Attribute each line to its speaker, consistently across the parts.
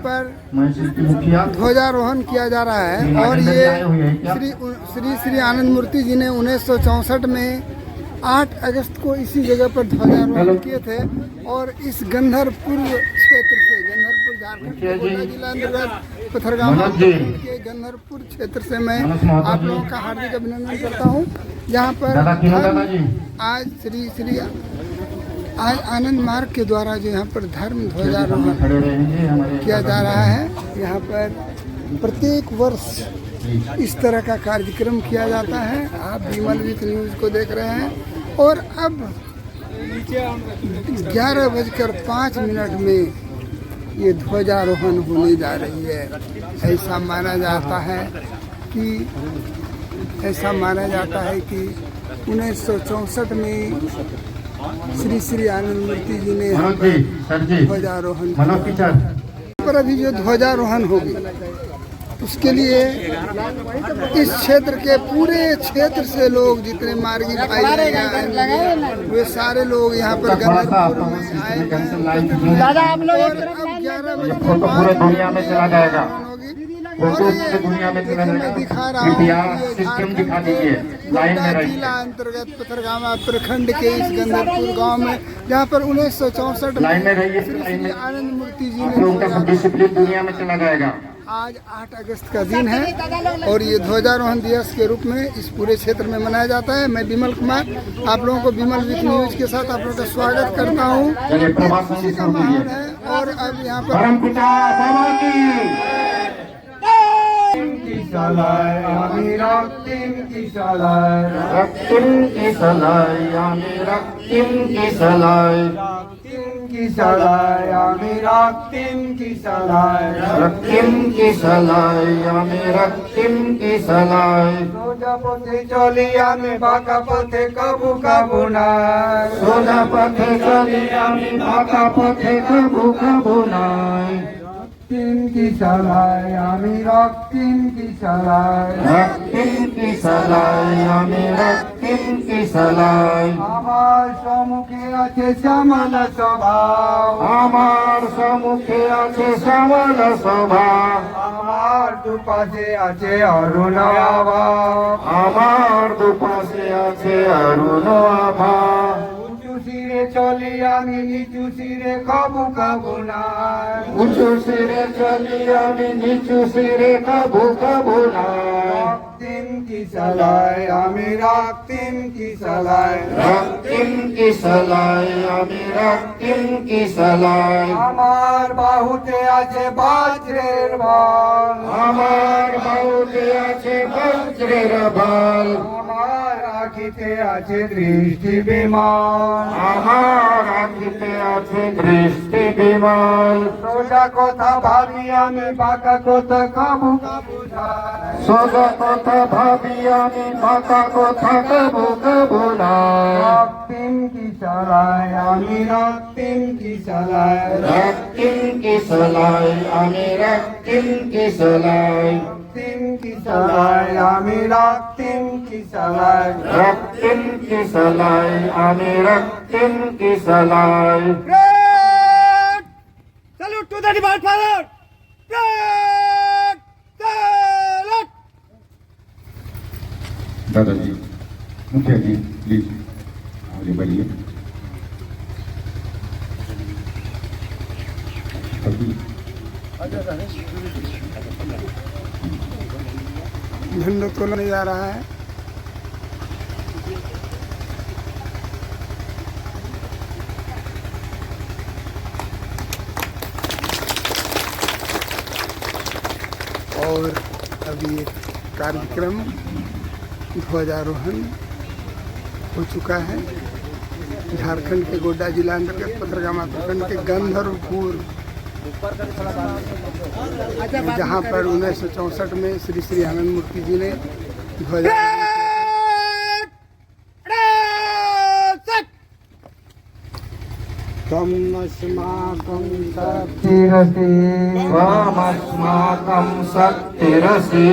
Speaker 1: पर ध्वजारोहण किया जा रहा है और ये श्री आनंद मूर्ति जी ने 1964 में 8 अगस्त को इसी जगह पर ध्वजारोहण किए थे और इस गंधरपुर क्षेत्र से, गंधरपुर झारखंड के गोड्डा जिला अंतर्गत पथरगामा के गंधरपुर क्षेत्र से मैं आप लोगों का हार्दिक अभिनंदन करता हूँ। यहाँ पर आज आनंद मार्ग के द्वारा जो यहाँ पर धर्म ध्वजारोहण किया जा रहा है। यहाँ पर प्रत्येक वर्ष इस तरह का कार्यक्रम किया जाता है। आप विमल विथ न्यूज़ को देख रहे हैं और अब 11:05 में ये ध्वजारोहण होने जा रही है। ऐसा माना जाता है कि 1964 में श्री आनंद मूर्ति जी ने यहाँ पर ध्वजारोहण पर अभी जो ध्वजारोहण होगी उसके लिए इस क्षेत्र के पूरे क्षेत्र से लोग, जितने मार्गी भाई आएंगे वे सारे लोग यहाँ पर गंधरपुर में आएंगे। दादा आप लोग और अब 11 बजे पूरे दुनिया में चला जाएगा दुनिया में दिखा रहा हूँ जिला अंतर्गत पथरगामा प्रखंड के इस गंधरपुर गांव में, जहाँ पर 1964 में आनंद मूर्ति जी ने
Speaker 2: दुनिया में चला जाएगा।
Speaker 1: आज 8 अगस्त का दिन है और ये ध्वजारोहण दिवस के रूप में इस पूरे क्षेत्र में मनाया जाता है। मैं विमल कुमार आप लोगों को विमल विथ न्यूज के साथ आप लोगों का स्वागत करता हूँ। खुशी का माहौल है और अब यहाँ पर
Speaker 3: সোজা পথে চলি আমি বাঁকা পথে কবু কবু নাই,
Speaker 2: সোজা পথে চলি আমি বাঁকা পথে কবু কবু নাই।
Speaker 3: রক্তিম কি চালাই আমি রক্তিম কি চালাই,
Speaker 2: রক্তিম কি চালাই আমি রক্তিম কি চালাই।
Speaker 3: আমার সম্মুখে আছে শ্যামল স্বভাব,
Speaker 2: আমার সম্মুখে আছে শ্যামল শোভা,
Speaker 3: আমার দুপাশে আছে অরুণ আভা,
Speaker 2: আমার দুপাশে আছে অরুণ আভা।
Speaker 3: উঁচু শিরে চলি আমি নিচু শিরে কবু কবু নাই,
Speaker 2: উঁচু শিরে চলি আমি নিচু শিরে কবু কবু নাই।
Speaker 3: রক্তিম কি চালাই আমি রক্তিম কি চালাই,
Speaker 2: রক্তিম কি চালাই আমি রক্তিম কি চালাই।
Speaker 3: আমার বাহুতে আছে বজ্রের বল,
Speaker 2: আমার বাহুতে আছে বজ্রের বল,
Speaker 3: আমার আখিতে আছে দৃষ্টি বিমান,
Speaker 2: আমার আখিতে আছে দৃষ্টি বিমল।
Speaker 3: সোজা কথা ভাবি আমি বাঁকা কথা কবু কবু নাই,
Speaker 2: সোজা কথা ভাবি আমি বাঁকা কথা কবু কবু নাই।
Speaker 3: রক্তিম কি চালাই আমি রক্তিম কি চালাই,
Speaker 2: রক্তিম কি চালাই আমি রক্তিম কি চালাই।
Speaker 3: রক্তিম কি চালাই আমি রক্তিম কি চালাই।
Speaker 2: রক্তিম কি চালাই আমি রক্তিম কি চালাই।
Speaker 3: Salute to the divine father. Salute.
Speaker 2: दादाजी, मुखिया जी प्लीज आगे बढ़िए।
Speaker 1: झंडोत्तोलन जा रहा है। और अभी एक कार्यक्रम ध्वजारोहण हो चुका है। झारखंड के गोड्डा जिला अंतर्गत पथरगामा प्रखंड के गंधरपुर, जहाँ पर 1964 में श्री आनंद मूर्ति जी ने ध्वजारोहण
Speaker 3: तम अस्माकं सत्तिरति
Speaker 2: त्वमस्माकं शक्तिरसि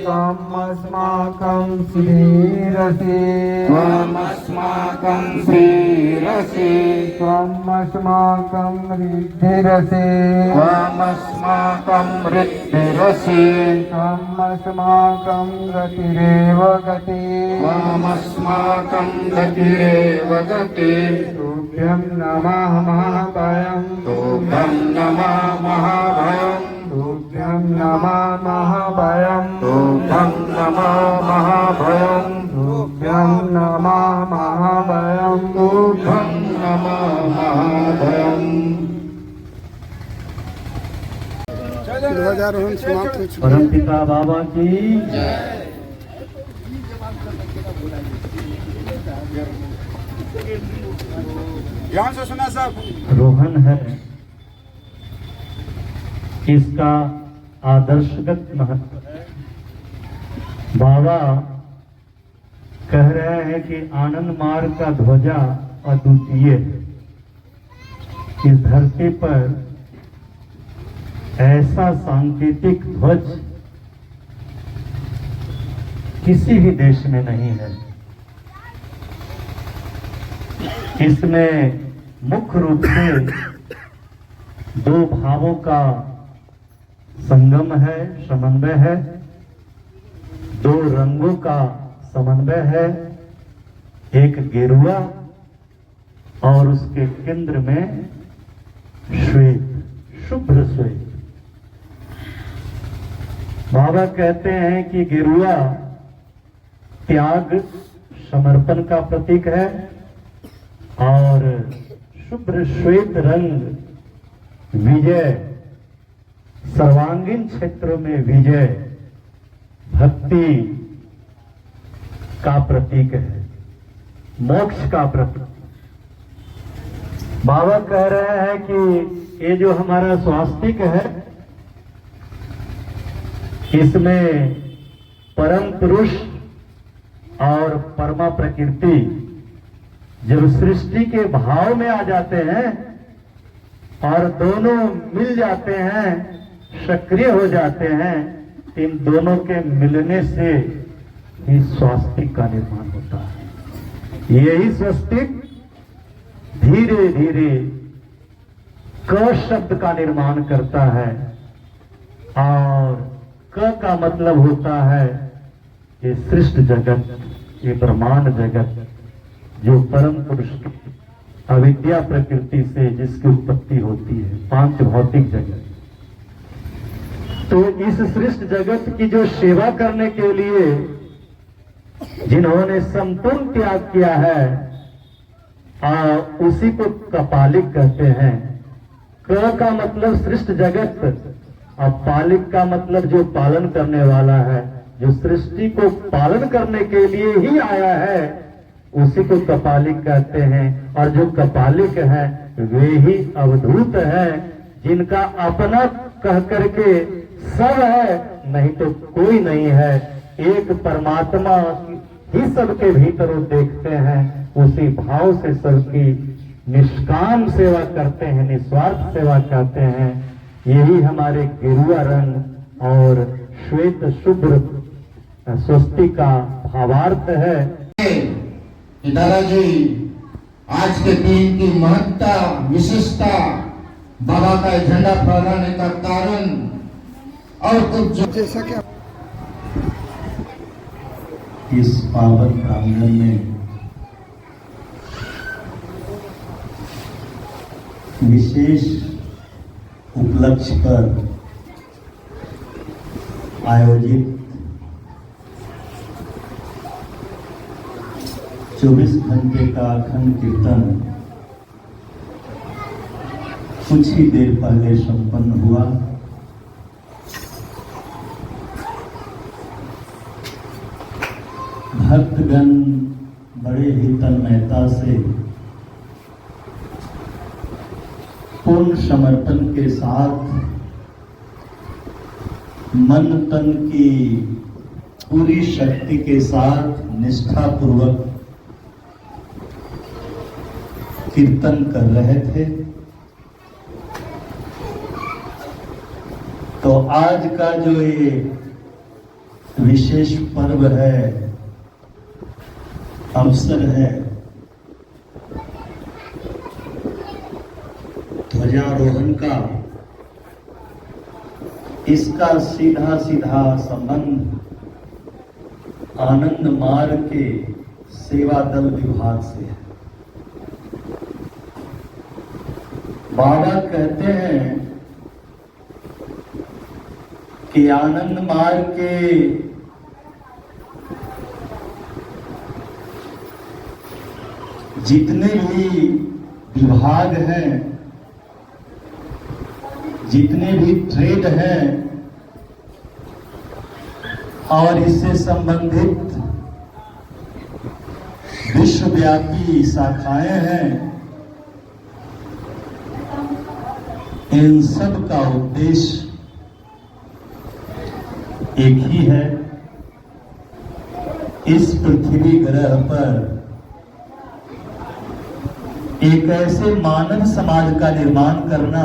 Speaker 3: त्वमस्माकं श्रीरसि
Speaker 2: त्वमस्माकं श्रीरसि
Speaker 3: त्वमस्माकं रिद्धिरसि
Speaker 2: त्वमस्माकं रिद्धिरसि
Speaker 3: त्वमस्माकं गतिरेव गति
Speaker 2: त्वमस्माकं गतिरेव गति
Speaker 3: तुभ्यं नमः महाभयं
Speaker 2: तुभ्यं नमः महाभयं
Speaker 3: तुभ्यं नमः महाभयं
Speaker 2: तुभ्यं नमः महाभयं
Speaker 3: तुभ्यं नमः महाभयं
Speaker 2: तुभ्यं नमः महाभयं।
Speaker 1: ध्वजारोहण समाप्त हो चुका है।
Speaker 4: परम पिता बाबा की
Speaker 3: ध्यान से सुना सब।
Speaker 4: रोहन है, इसका आदर्शगत महत्व है। बाबा कह रहे हैं कि आनंद मार्ग का ध्वजा अद्वितीय है। इस धरती पर ऐसा सांकेतिक ध्वज किसी भी देश में नहीं है। इसमें मुख्य रूप से दो भावों का संगम है, समन्वय है, दो रंगों का समन्वय है, एक गेरुआ और उसके केंद्र में श्वेत, शुभ्र श्वेत। बाबा कहते हैं कि गेरुआ त्याग, समर्पण का प्रतीक है और शुभ्र श्वेत रंग विजय, सर्वांगीण क्षेत्रों में विजय, भक्ति का प्रतीक है, मोक्ष का प्रतीक। बाबा कह रहे हैं कि ये जो हमारा स्वास्तिक है, इसमें परम पुरुष और परमा प्रकृति जब सृष्टि के भाव में आ जाते हैं और दोनों मिल जाते हैं, सक्रिय हो जाते हैं, इन दोनों के मिलने से ही स्वास्तिक का निर्माण होता है। यही स्वास्तिक धीरे धीरे क शब्द का निर्माण करता है और क का मतलब होता है ये सृष्ट जगत, ये ब्रह्मांड जगत जो परम पुरुष अविद्या प्रकृति से जिसकी उत्पत्ति होती है, पांच भौतिक जगत। तो इस सृष्ट जगत की जो सेवा करने के लिए जिन्होंने संपूर्ण त्याग किया है, उसी को कपालिक कहते हैं। क का मतलब सृष्ट जगत और पालिक का मतलब जो पालन करने वाला है, जो सृष्टि को पालन करने के लिए ही आया है, उसी को कपालिक कहते हैं। और जो कपालिक है वे ही अवधूत है, जिनका अपना कह करके सब है, नहीं तो कोई नहीं है। एक परमात्मा ही सबके भीतर वो देखते हैं, उसी भाव से सबकी निष्काम सेवा करते हैं, निस्वार्थ सेवा करते हैं। यही हमारे गेरुआ रंग और श्वेत शुभ्र स्वस्ति का भावार्थ है।
Speaker 2: दादाजी आज के दिन की महत्ता, विशेषता, बाबा का झंडा फहराने का कारण और कुछ
Speaker 1: जैसा कि
Speaker 4: इस पावन प्रांगण में विशेष उपलक्ष्य पर आयोजित 24 घंटे का अखंड कीर्तन कुछ ही देर पहले संपन्न हुआ। भक्तगण बड़े ही तन्मयता से पूर्ण समर्पण के साथ मन तन की पूरी शक्ति के साथ निष्ठा पूर्वक कीर्तन कर रहे थे। तो आज का जो ये विशेष पर्व है, अवसर है, ध्वजारोहण का, इसका सीधा सीधा संबंध आनंद मार्ग के सेवा दल विभाग से है। बाबा कहते हैं कि आनंद मार्ग के जितने भी विभाग हैं, जितने भी ट्रेड हैं और इससे संबंधित विश्वव्यापी शाखाएं हैं, इन सब का उद्देश्य एक ही है, इस पृथ्वी ग्रह पर एक ऐसे मानव समाज का निर्माण करना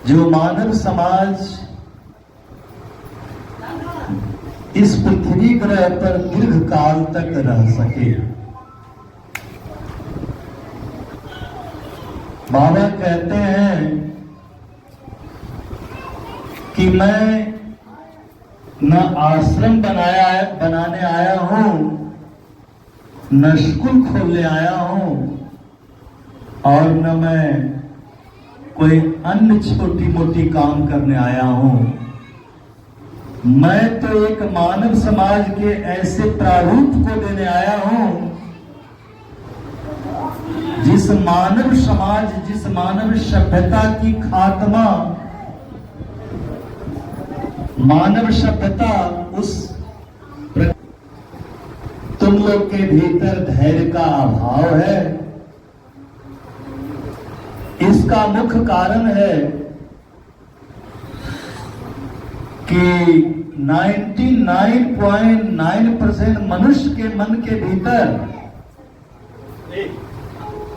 Speaker 4: जो मानव समाज इस पृथ्वी ग्रह पर दीर्घ काल तक रह सके। बाबा कहते हैं कि मैं न आश्रम बनाने आया हूं, न स्कूल खोलने आया हूं, और न मैं कोई अन्य छोटी मोटी काम करने आया हूं। मैं तो एक मानव समाज के ऐसे प्रारूप को देने आया हूं जिस मानव समाज, जिस मानव सभ्यता की खात्मा, मानव सभ्यता उस तुम लोग के भीतर धैर्य का अभाव है। इसका मुख्य कारण है कि 99.9% मनुष्य के मन के भीतर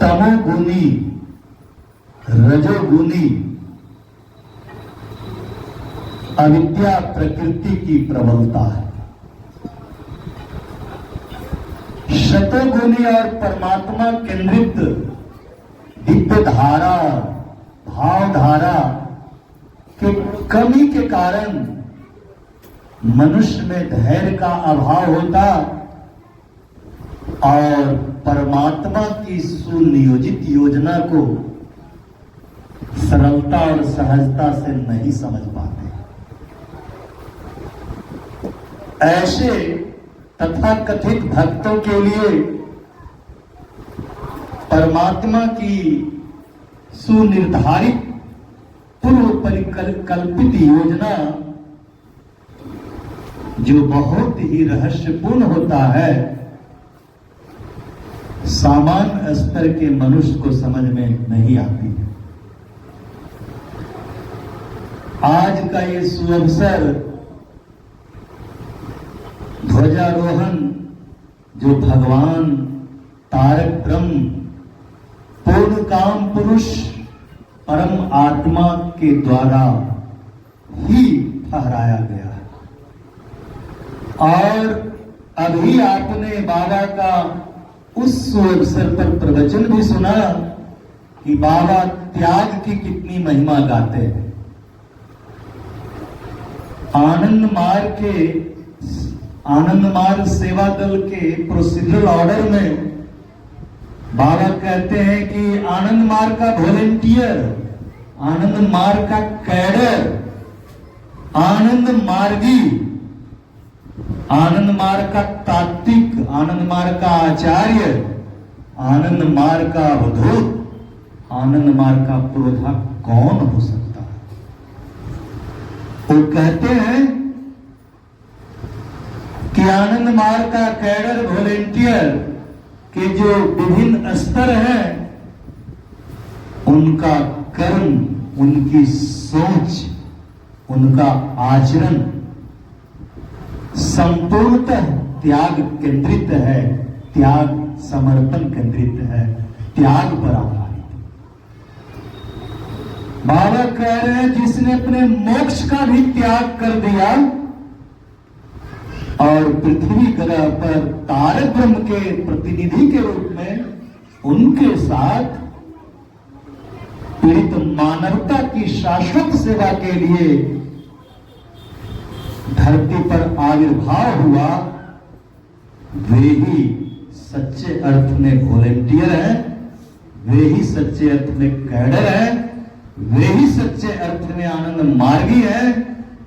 Speaker 4: तमोगुनी, रजोगुनी अविद्या प्रकृति की प्रबलता है। शतोगुनी और परमात्मा केंद्रित दिव्य धारा, भाव धारा के कमी के कारण मनुष्य में धैर्य का अभाव होता और परमात्मा की सुनियोजित योजना को सरलता और सहजता से नहीं समझ पाते। ऐसे तथाकथित भक्तों के लिए परमात्मा की सुनिर्धारित पूर्व परिकल्पित योजना जो बहुत ही रहस्यपूर्ण होता है, सामान्य स्तर के मनुष्य को समझ में नहीं आती है। आज का ये सुअवसर ध्वजारोहण जो भगवान तारक ब्रह्म पूर्ण काम पुरुष परम आत्मा के द्वारा ही ठहराया गया है। और अभी आपने बाबा का उस अवसर पर प्रवचन भी सुना कि बाबा त्याग की कितनी महिमा गाते हैं। आनंद मार्ग सेवा दल के प्रोसीजरल ऑर्डर में बाबा कहते हैं कि आनंद मार्ग का वॉलेंटियर, आनंद मार्ग का कैडर, आनंद मार्गी, आनंद मार्ग का तात्विक, आनंद मार्ग का आचार्य, आनंद मार्ग का अवधूत, आनंद मार्ग का पुरोधा कौन हो सकता है? वो कहते हैं कि आनंद मार्ग का कैडर, वॉलेंटियर के जो विभिन्न स्तर हैं, उनका कर्म, उनकी सोच, उनका आचरण संपूर्णतः त्याग केंद्रित है, त्याग समर्पण केंद्रित है, त्याग पर आधारित। बाबा कह रहे हैं जिसने अपने मोक्ष का भी त्याग कर दिया और पृथ्वी ग्रह पर तारे ब्रह्म के प्रतिनिधि के रूप में उनके साथ पीड़ित मानवता की शाश्वत सेवा के लिए धरती पर आविर्भाव हुआ, वे ही सच्चे अर्थ में वॉलेंटियर हैं, वे ही सच्चे अर्थ में कैडर हैं, वे ही सच्चे अर्थ में आनंद मार्गी हैं,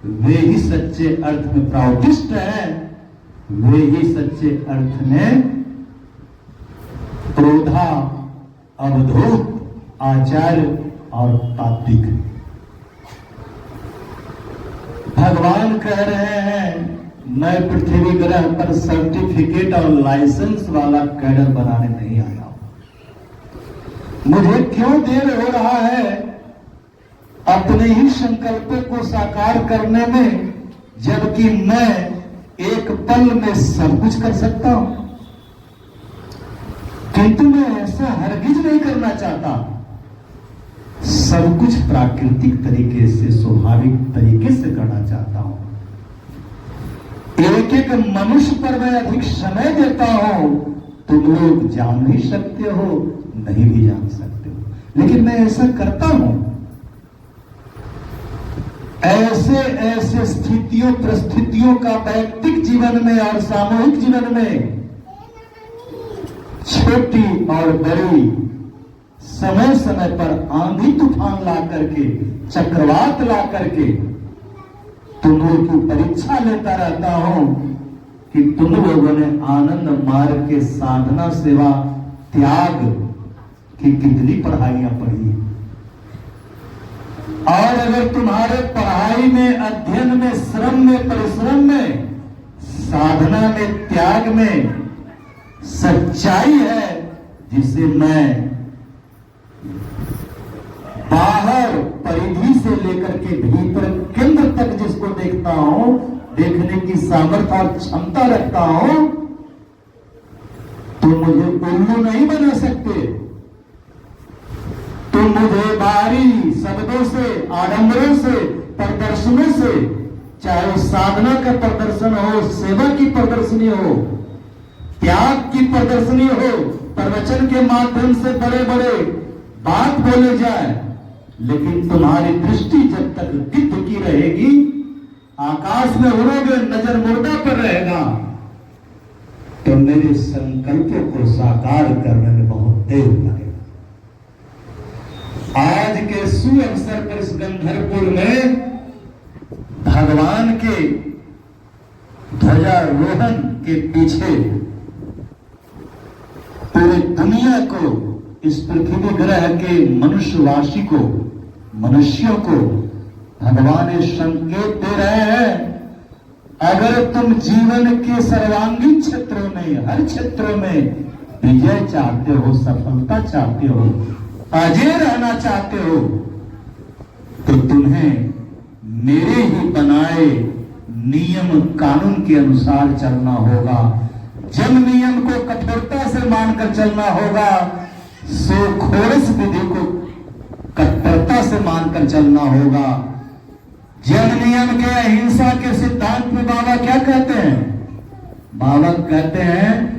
Speaker 4: वे ही सच्चे अर्थ में प्राउडिस्ट हैं, वे ही सच्चे अर्थ में क्रोधा अवधूत आचार्य और तात्विक। भगवान कह रहे हैं मैं पृथ्वी ग्रह पर सर्टिफिकेट और लाइसेंस वाला कैडर बनाने नहीं आया हूं। मुझे क्यों देर हो रहा है अपने ही संकल्पों को साकार करने में, जबकि मैं एक पल में सब कुछ कर सकता हूं। किंतु मैं ऐसा हरगिज नहीं करना चाहता। सब कुछ प्राकृतिक तरीके से, स्वाभाविक तरीके से करना चाहता हूं। एक एक मनुष्य पर मैं अधिक समय देता हूं। तुम लोग जान भी सकते हो, नहीं भी जान सकते हो, लेकिन मैं ऐसा करता हूं। ऐसे ऐसे स्थितियों परिस्थितियों का वैयक्तिक जीवन में और सामूहिक जीवन में, छोटी और बड़ी, समय समय पर आंधी तूफान ला करके, चक्रवात ला करके तुम लोगों की परीक्षा लेता रहता हूं कि तुम लोगों ने आनंद मार्ग के साधना सेवा त्याग की कितनी पढ़ाइयां पढ़ी। और अगर तुम्हारे पढ़ाई में, अध्ययन में, श्रम में, परिश्रम में, साधना में, त्याग में सच्चाई है, जिसे मैं बाहर परिधि से लेकर के भीतर केंद्र तक जिसको देखता हूं, देखने की सामर्थ्य और क्षमता रखता हूं, तो मुझे उल्लू नहीं बना सकते। तुम मुझे बाहरी शब्दों से, आडंबरों से, प्रदर्शनों से, चाहे साधना का प्रदर्शन हो, सेवा की प्रदर्शनी हो, त्याग की प्रदर्शनी हो, प्रवचन के माध्यम से बड़े बड़े बात बोले जाए, लेकिन तुम्हारी दृष्टि जब तक गिद्ध की रहेगी, आकाश में उड़ोगे, नजर मुर्दा पर रहेगा, तो मेरे संकल्पों को साकार करने में बहुत देर लगेगा। आज के सुअवसर पर इस गंधर्वपुर में भगवान के ध्वजारोहण के पीछे पूरी दुनिया को, इस पृथ्वी ग्रह के मनुष्यवासी को, मनुष्यों को भगवान ये संकेत दे रहे हैं, अगर तुम जीवन के सर्वांगीण क्षेत्रों में, हर क्षेत्रों में विजय चाहते हो, सफलता चाहते हो, अजय रहना चाहते हो, तो तुम्हें मेरे ही बनाए नियम कानून के अनुसार चलना होगा। जब नियम को कठोरता से मानकर चलना होगा, सोखोरस विधि को कट्टरता से मानकर चलना होगा। जन नियम के, अहिंसा के सिद्धांत में बाबा क्या कहते हैं? बाबा कहते हैं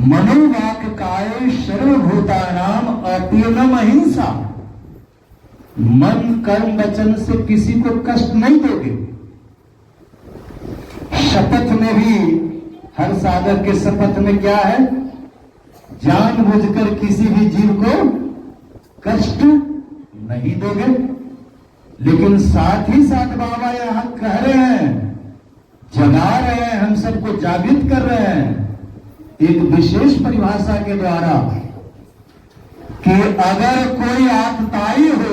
Speaker 4: मनोवाक काय सर्वभूतानाम अपूर्णम अहिंसा। मन कर्म वचन से किसी को कष्ट नहीं दोगे। शपथ में भी, हर साधक के शपथ में क्या है? जानबूझकर किसी भी जीव को कष्ट नहीं दोगे। लेकिन साथ ही साथ बाबा यहां कह रहे हैं, जगा रहे हैं, हम सबको जागृत कर रहे हैं एक विशेष परिभाषा के द्वारा कि अगर कोई आतताई हो,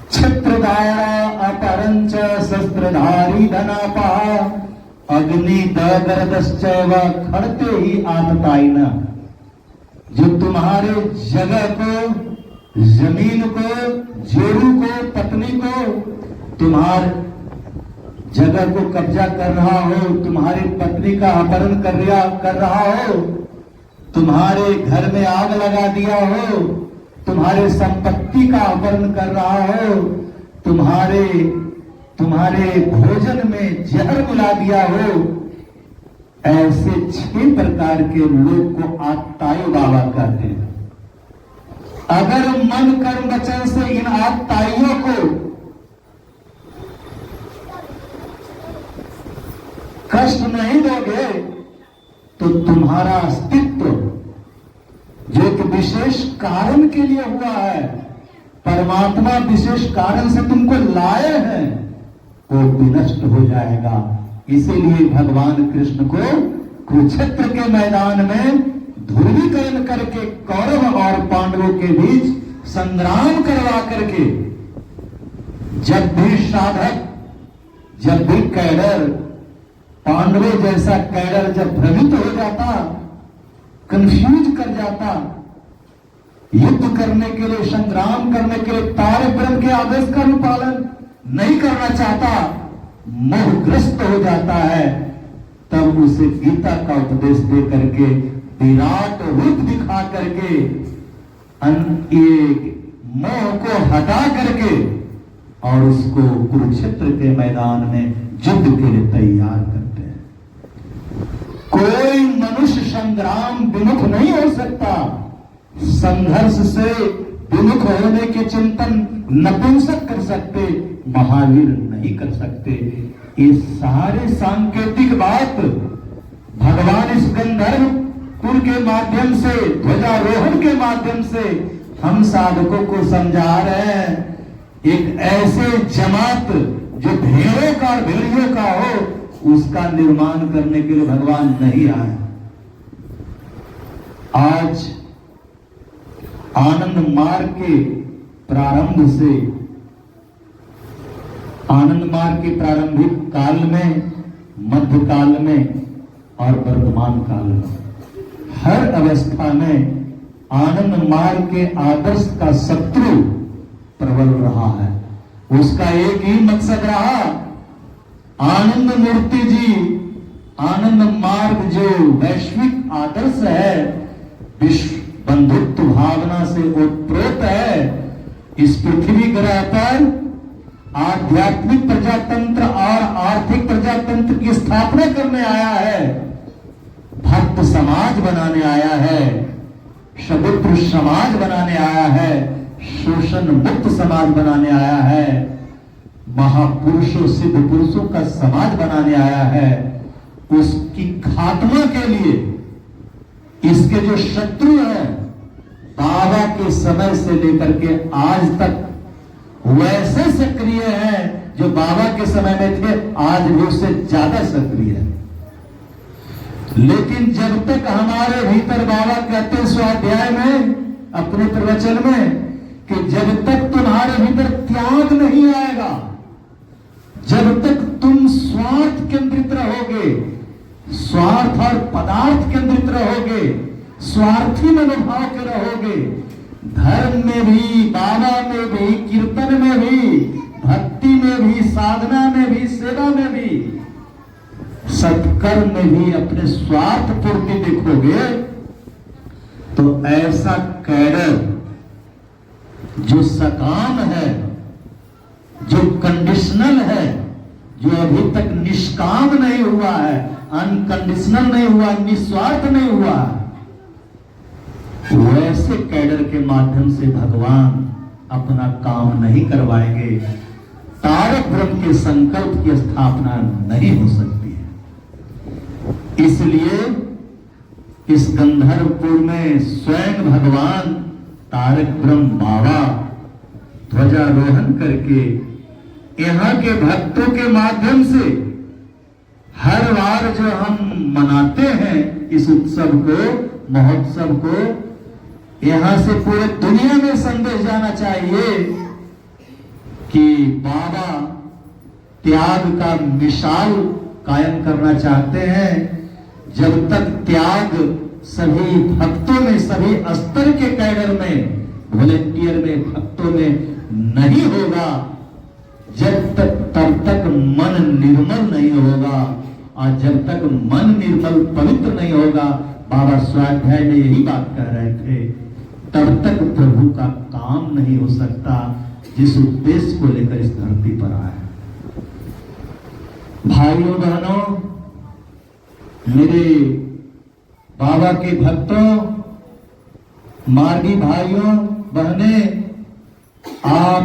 Speaker 4: क्षत्रदाया अपरंच शस्त्रधारी धनापा अग्नि दगरदश्चैव खड़ते ही आतताई न, जो तुम्हारे जगह को, जमीन को, जोरू को, पत्नी को, तुम्हारे जगह को कब्जा कर रहा हो, तुम्हारी पत्नी का अपहरण कर रहा हो, तुम्हारे घर में आग लगा दिया हो, तुम्हारे संपत्ति का अपहरण कर रहा हो, तुम्हारे भोजन में जहर मिला दिया हो, ऐसे 6 प्रकार के लोग को आत्तायु बाबा कहते हैं। अगर मन कर्म वचन से इन आत्ताइयों को कष्ट नहीं दोगे तो तुम्हारा अस्तित्व जो एक विशेष कारण के लिए हुआ है, परमात्मा विशेष कारण से तुमको लाए हैं, वो विनष्ट हो जाएगा। इसीलिए भगवान कृष्ण को कुरुक्षेत्र के मैदान में ध्रुवीकरण करके कौरव और पांडवों के बीच संग्राम करवा करके, जब भी साधक, जब भी कैडर, पांडवों जैसा कैडर जब भ्रमित हो जाता, कंफ्यूज कर जाता, युद्ध करने के लिए, संग्राम करने के लिए तारक ब्रह्म के आदेश का अनुपालन नहीं करना चाहता, मोहग्रस्त हो जाता है, तब उसे गीता का उपदेश दे करके, विराट रूप दिखा करके, मोह को हटा करके और उसको कुरुक्षेत्र के मैदान में युद्ध के लिए तैयार करते हैं। कोई मनुष्य संग्राम विमुख नहीं हो सकता, संघर्ष से विमुख होने के चिंतन नपुंसक कर सकते, महावीर नहीं कर सकते। ये सारे सांकेतिक बात भगवान इस गंधर्वपुर के माध्यम से, ध्वजारोहण के माध्यम से हम साधकों को समझा रहे हैं। एक ऐसे जमात जो भेड़ों का, भेड़ियों का हो, उसका निर्माण करने के लिए भगवान नहीं आए। आज आनंद मार्ग के प्रारंभ से, आनंद मार्ग के प्रारंभिक काल में, मध्य काल में और वर्तमान काल में, हर अवस्था में आनंद मार्ग के आदर्श का शत्रु प्रबल रहा है। उसका एक ही मकसद रहा, आनंद मूर्ति जी, आनंद मार्ग जो वैश्विक आदर्श है, विश्व बंधुत्व भावना से ओतप्रोत है, इस पृथ्वी ग्रह पर आध्यात्मिक प्रजातंत्र और आर्थिक प्रजातंत्र की स्थापना करने आया है, भक्त समाज बनाने आया है, समुद्र समाज बनाने आया है, शोषण मुक्त समाज बनाने आया है, महापुरुषों, सिद्ध पुरुषों का समाज बनाने आया है। उसकी खात्मा के लिए इसके जो शत्रु हैं, बाबा के समय से लेकर के आज तक वैसे सक्रिय हैं जो बाबा के समय में थे, आज भी उससे ज्यादा सक्रिय है। लेकिन जब तक हमारे भीतर, बाबा कहते हैं स्वाध्याय में, अपने प्रवचन में, कि जब तक तुम्हारे भीतर त्याग नहीं आएगा, जब तक तुम स्वार्थ केंद्रित रहोगे, स्वार्थ और पदार्थ केंद्रित रहोगे, स्वार्थी मनोभाव के रहोगे, धर्म में भी, बाबा में भी, कीर्तन में भी, भक्ति में भी, साधना में भी, सेवा में भी, सत्कर्म में भी अपने स्वार्थ पूर्ति देखोगे, तो ऐसा कैडर जो सकाम है, जो कंडीशनल है, जो अभी तक निष्काम नहीं हुआ है, अनकंडीशनल नहीं हुआ, निस्वार्थ नहीं हुआ, वैसे कैडर के माध्यम से भगवान अपना काम नहीं करवाएंगे। तारक ब्रह्म के संकल्प की स्थापना नहीं हो सकती है। इसलिए इस गंधर्वपुर में स्वयं भगवान तारक ब्रह्म बाबा ध्वजारोहण करके यहाँ के भक्तों के माध्यम से हर बार जो हम मनाते हैं इस उत्सव को, महोत्सव को, यहाँ से पूरे दुनिया में संदेश जाना चाहिए कि बाबा त्याग का मिसाल कायम करना चाहते हैं। जब तक त्याग सभी भक्तों में, सभी स्तर के कैडर में, वॉलेंटियर में, भक्तों में नहीं होगा, जब तक, तब तक मन निर्मल नहीं होगा, और जब तक मन निर्मल, पवित्र नहीं होगा, बाबा स्वाध्याय में यही बात कह रहे थे, तब तक प्रभु का काम नहीं हो सकता जिस उद्देश्य को लेकर इस धरती पर आए। भाइयों बहनों, मेरे बाबा के भक्तों, मार्गी भाइयों बहनें, आप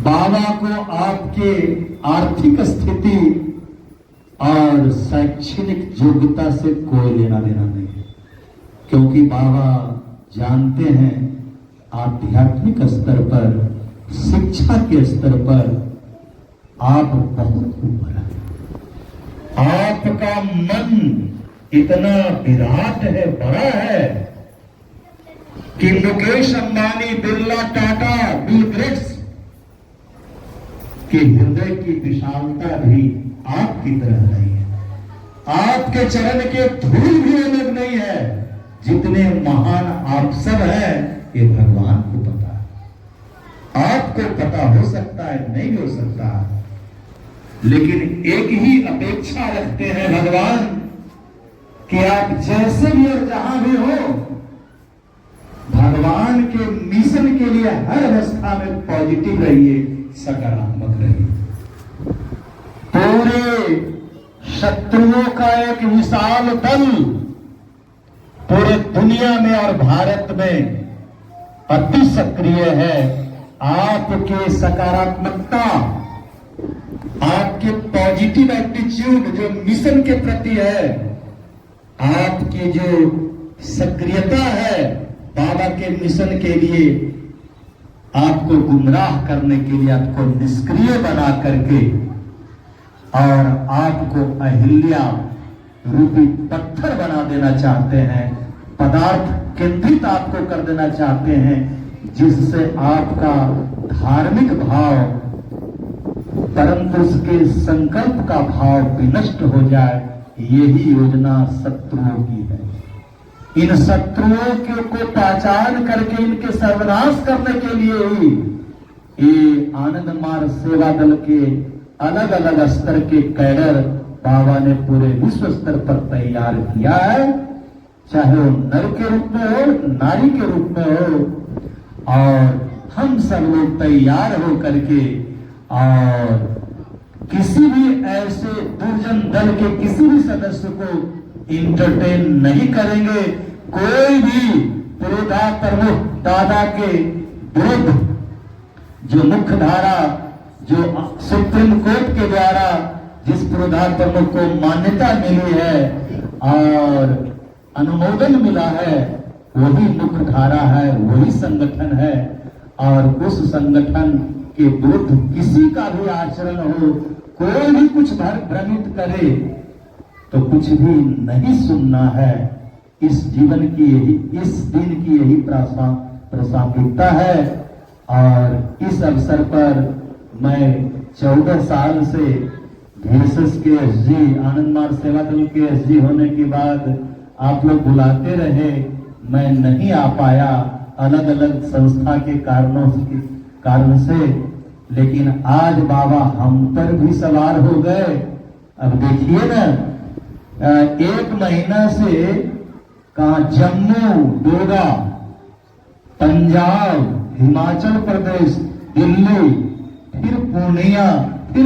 Speaker 4: बाबा को आपके आर्थिक स्थिति और शैक्षणिक योग्यता से कोई लेना देना नहीं है, क्योंकि बाबा जानते हैं आध्यात्मिक स्तर पर, शिक्षा के स्तर पर आप बहुत ऊपर हैं। आपका मन इतना विराट है, बड़ा है कि मुकेश अंबानी, बिरला, टाटा, बिल गेट्स के हृदय की विशालता भी आपकी तरह नहीं है। आपके चरण के धूल भी अलग नहीं है। जितने महान आप सब हैं, ये भगवान को पता है। आपको पता हो सकता है, नहीं हो सकता, लेकिन एक ही अपेक्षा रखते हैं भगवान कि आप जैसे भी और जहां भी हो, भगवान के मिशन के लिए हर अवस्था में पॉजिटिव रहिए, सकारात्मक रहिए। पूरे शत्रुओं का एक विशाल दल पूरे दुनिया में और भारत में अति सक्रिय है। आपके सकारात्मकता, आपके पॉजिटिव एटीट्यूड जो मिशन के प्रति है, आपकी जो सक्रियता है बाबा के मिशन के लिए, आपको गुमराह करने के लिए, आपको निष्क्रिय बना करके और आपको अहिल्या रूपी पत्थर बना देना चाहते हैं, पदार्थ केंद्रित आपको कर देना चाहते हैं, जिससे आपका धार्मिक भाव, परम पुरुष के संकल्प का भाव विनष्ट हो जाए। यही योजना शत्रुओं की है। इन शत्रुओं को पहचान करके इनके सर्वनाश करने के लिए ही ये आनंद मार्ग सेवा दल के अलग अलग स्तर के कैडर बाबा ने पूरे विश्व स्तर पर तैयार किया है, चाहे वो नर के रूप में हो, नारी के रूप में हो, और हम सब लोग तैयार हो करके और किसी भी ऐसे दुर्जन दल के किसी भी सदस्य को इंटरटेन नहीं करेंगे। कोई भी पुरोधा प्रमुख दादा के विरुद्ध जो मुख्य धारा, जो सुप्रीम कोर्ट के द्वारा जिस पुरोधा प्रमुख को मान्यता मिली है और अनुमोदन मिला है, वही मुख्य धारा है, वही संगठन है, और उस संगठन के विरुद्ध किसी का भी आचरण हो, कोई भी कुछ भ्रमित करे तो कुछ भी नहीं सुनना है। इस जीवन की यही, इस दिन की यही प्रासंगिकता है। और इस अवसर पर मैं 14 साल से भेषज के एसजी, आनंद मार्ग सेवा दल के एसजी होने के बाद आप लोग बुलाते रहे, मैं नहीं आ पाया अलग अलग संस्था के कारण से, लेकिन आज बाबा हम पर भी सवार हो गए। अब देखिए ना, 1 महीना से कहा जम्मू, डोडा, पंजाब, हिमाचल प्रदेश, दिल्ली, फिर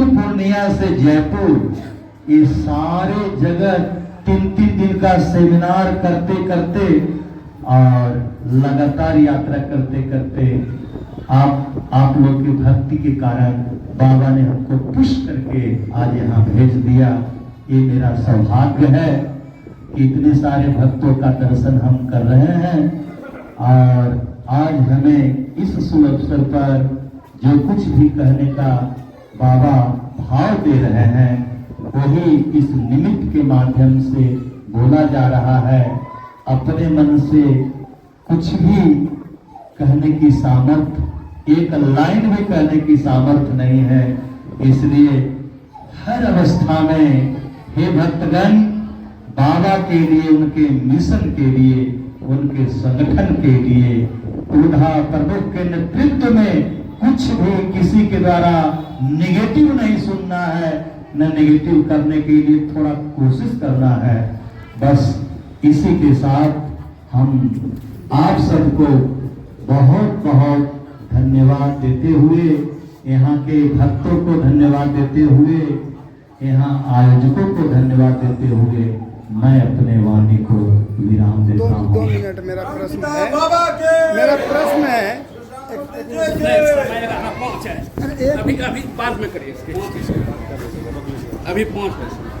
Speaker 4: पूर्णिया से जयपुर, ये सारे जगह 3-3 दिन का सेमिनार करते करते और लगातार यात्रा करते करते आप लोग की भक्ति के कारण बाबा ने हमको पुश करके आज यहाँ भेज दिया। ये मेरा सौभाग्य है कि इतने सारे भक्तों का दर्शन हम कर रहे हैं, और आज हमें इस शुभ अवसर पर जो कुछ भी कहने का बाबा भाव दे रहे हैं, वही इस निमित्त के माध्यम से बोला जा रहा है। अपने मन से कुछ भी कहने की सामर्थ्य, एक लाइन भी कहने की सामर्थ्य नहीं है, इसलिए हर अवस्था में हे भक्तगण, बाबा के लिए, उनके मिशन के लिए, उनके संगठन के लिए, पुरोधा प्रमुख के नेतृत्व में कुछ भी किसी के द्वारा नेगेटिव नहीं सुनना है, न नेगेटिव करने के लिए थोड़ा कोशिश करना है। बस इसी के साथ हम आप सबको बहुत बहुत धन्यवाद देते हुए, यहाँ के भक्तों को धन्यवाद देते हुए, यहाँ आयोजकों को धन्यवाद देते हुए मैं अपने वाणी को विराम देता
Speaker 1: दो
Speaker 4: हूँ।
Speaker 1: मिनट मेरा प्रश्न है। मेरा प्रश्न है
Speaker 5: अभी बाद में करिए, अभी 5 पैसे